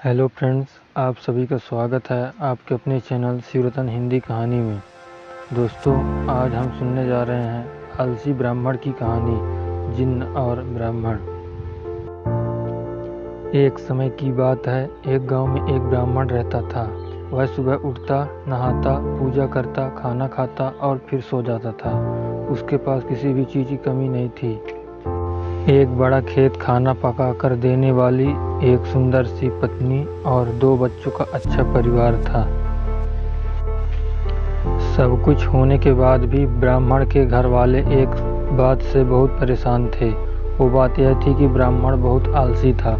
Hello friends, आप सभी का स्वागत है आपके अपने चैनल शिवरतन हिंदी कहानी में। दोस्तों, आज हम सुनने जा रहे हैं आलसी ब्राह्मण की कहानी, जिन्न और ब्राह्मण। एक समय की बात है, एक गांव में एक ब्राह्मण रहता था। वह सुबह उठता, नहाता, पूजा करता, खाना खाता और फिर सो जाता था। उसके पास किसी भी चीज़ की कमी नहीं थी। एक बड़ा खेत, खाना पका कर देने वाली एक सुंदर सी पत्नी और 2 बच्चों का अच्छा परिवार था। सब कुछ होने के बाद भी ब्राह्मण के घर वाले एक बात से बहुत परेशान थे। वो बात यह थी कि ब्राह्मण बहुत आलसी था।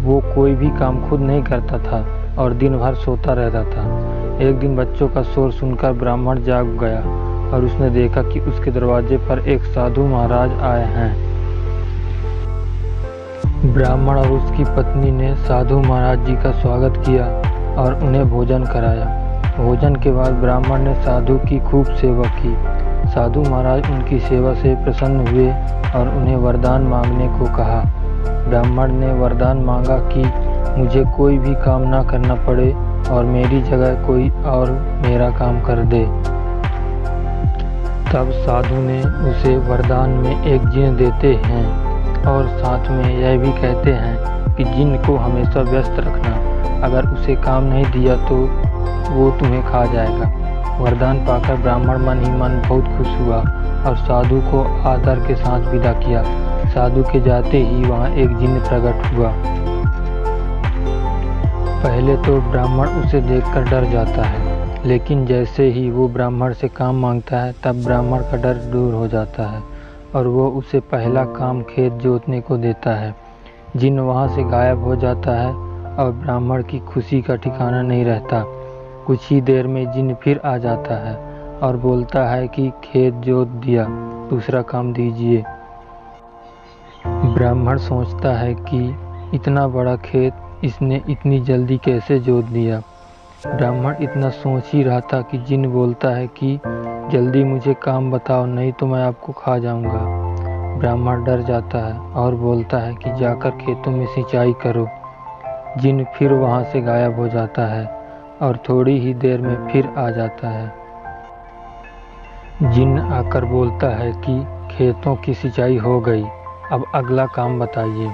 वो कोई भी काम खुद नहीं करता था और दिन भर सोता रहता था। एक दिन बच्चों का शोर सुनकर ब्राह्मण जाग गया और उसने देखा कि उसके दरवाजे पर एक साधु महाराज आए हैं। ब्राह्मण और उसकी पत्नी ने साधु महाराज जी का स्वागत किया और उन्हें भोजन कराया। भोजन के बाद ब्राह्मण ने साधु की खूब सेवा की। साधु महाराज उनकी सेवा से प्रसन्न हुए और उन्हें वरदान मांगने को कहा। ब्राह्मण ने वरदान मांगा कि मुझे कोई भी काम ना करना पड़े और मेरी जगह कोई और मेरा काम कर दे। तब साधु ने उसे वरदान में एक जिन्न देते हैं और साथ में यह भी कहते हैं कि जिन्न को हमेशा व्यस्त रखना। अगर उसे काम नहीं दिया तो वो तुम्हें खा जाएगा। वरदान पाकर ब्राह्मण मन ही मन बहुत खुश हुआ और साधु को आदर के साथ विदा किया। साधु के जाते ही वहाँ एक जिन्न प्रकट हुआ। पहले तो ब्राह्मण उसे देखकर डर जाता है, लेकिन जैसे ही वो ब्राह्मण से काम मांगता है तब ब्राह्मण का डर दूर हो जाता है और वो उसे पहला काम खेत जोतने को देता है। जिन्न वहाँ से गायब हो जाता है और ब्राह्मण की खुशी का ठिकाना नहीं रहता। कुछ ही देर में जिन्न फिर आ जाता है और बोलता है कि खेत जोत दिया, दूसरा काम दीजिए। ब्राह्मण सोचता है कि इतना बड़ा खेत इसने इतनी जल्दी कैसे जोत दिया। ब्राह्मण इतना सोच ही रहा था कि जिन्न बोलता है कि जल्दी मुझे काम बताओ, नहीं तो मैं आपको खा जाऊंगा। ब्राह्मण डर जाता है और बोलता है कि जाकर खेतों में सिंचाई करो। जिन्न फिर वहां से गायब हो जाता है और थोड़ी ही देर में फिर आ जाता है। जिन्न आकर बोलता है कि खेतों की सिंचाई हो गई, अब अगला काम बताइए।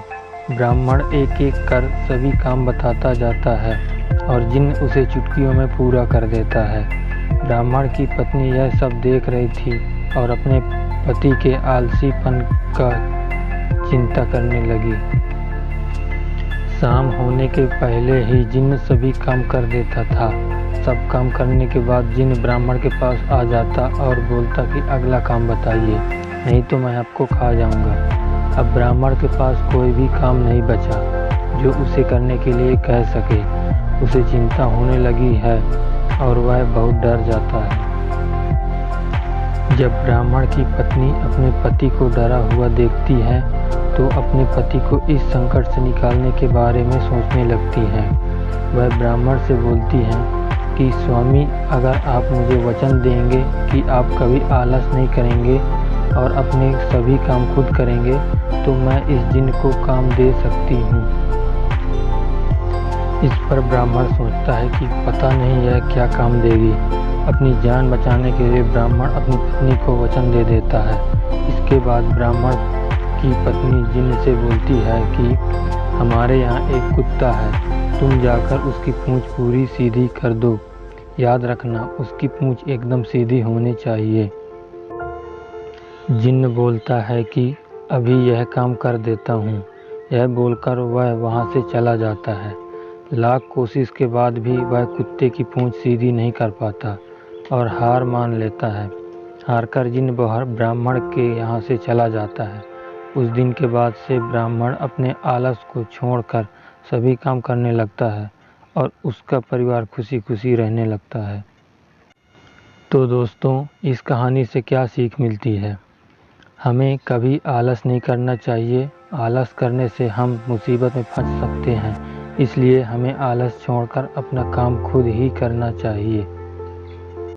ब्राह्मण एक एक कर सभी काम बताता जाता है और जिन्न उसे चुटकियों में पूरा कर देता है। ब्राह्मण की पत्नी यह सब देख रही थी और अपने पति के आलसीपन का चिंता करने लगी। शाम होने के पहले ही जिन्न सभी काम कर देता था। सब काम करने के बाद जिन्न ब्राह्मण के पास आ जाता और बोलता कि अगला काम बताइए, नहीं तो मैं आपको खा जाऊंगा। अब ब्राह्मण के पास कोई भी काम नहीं बचा जो उसे करने के लिए कह सके। उसे चिंता होने लगी है और वह बहुत डर जाता है। जब ब्राह्मण की पत्नी अपने पति को डरा हुआ देखती है तो अपने पति को इस संकट से निकालने के बारे में सोचने लगती है। वह ब्राह्मण से बोलती है कि स्वामी, अगर आप मुझे वचन देंगे कि आप कभी आलस नहीं करेंगे और अपने सभी काम खुद करेंगे तो मैं इस जिन्न को काम दे सकती हूँ। इस पर ब्राह्मण सोचता है कि पता नहीं यह क्या काम देगी। अपनी जान बचाने के लिए ब्राह्मण अपनी पत्नी को वचन दे देता है। इसके बाद ब्राह्मण की पत्नी जिन्न से बोलती है कि हमारे यहाँ एक कुत्ता है, तुम जाकर उसकी पूंछ पूरी सीधी कर दो। याद रखना, उसकी पूंछ एकदम सीधी होनी चाहिए। जिन्न बोलता है कि अभी यह काम कर देता हूँ। यह बोलकर वह वहाँ से चला जाता है। लाख कोशिश के बाद भी वह कुत्ते की पूंछ सीधी नहीं कर पाता और हार मान लेता है। हारकर जिन्न ब्राह्मण के यहाँ से चला जाता है। उस दिन के बाद से ब्राह्मण अपने आलस को छोड़कर सभी काम करने लगता है और उसका परिवार खुशी खुशी रहने लगता है। तो दोस्तों, इस कहानी से क्या सीख मिलती है? हमें कभी आलस नहीं करना चाहिए। आलस करने से हम मुसीबत में फंस सकते हैं। इसलिए हमें आलस छोड़कर अपना काम खुद ही करना चाहिए।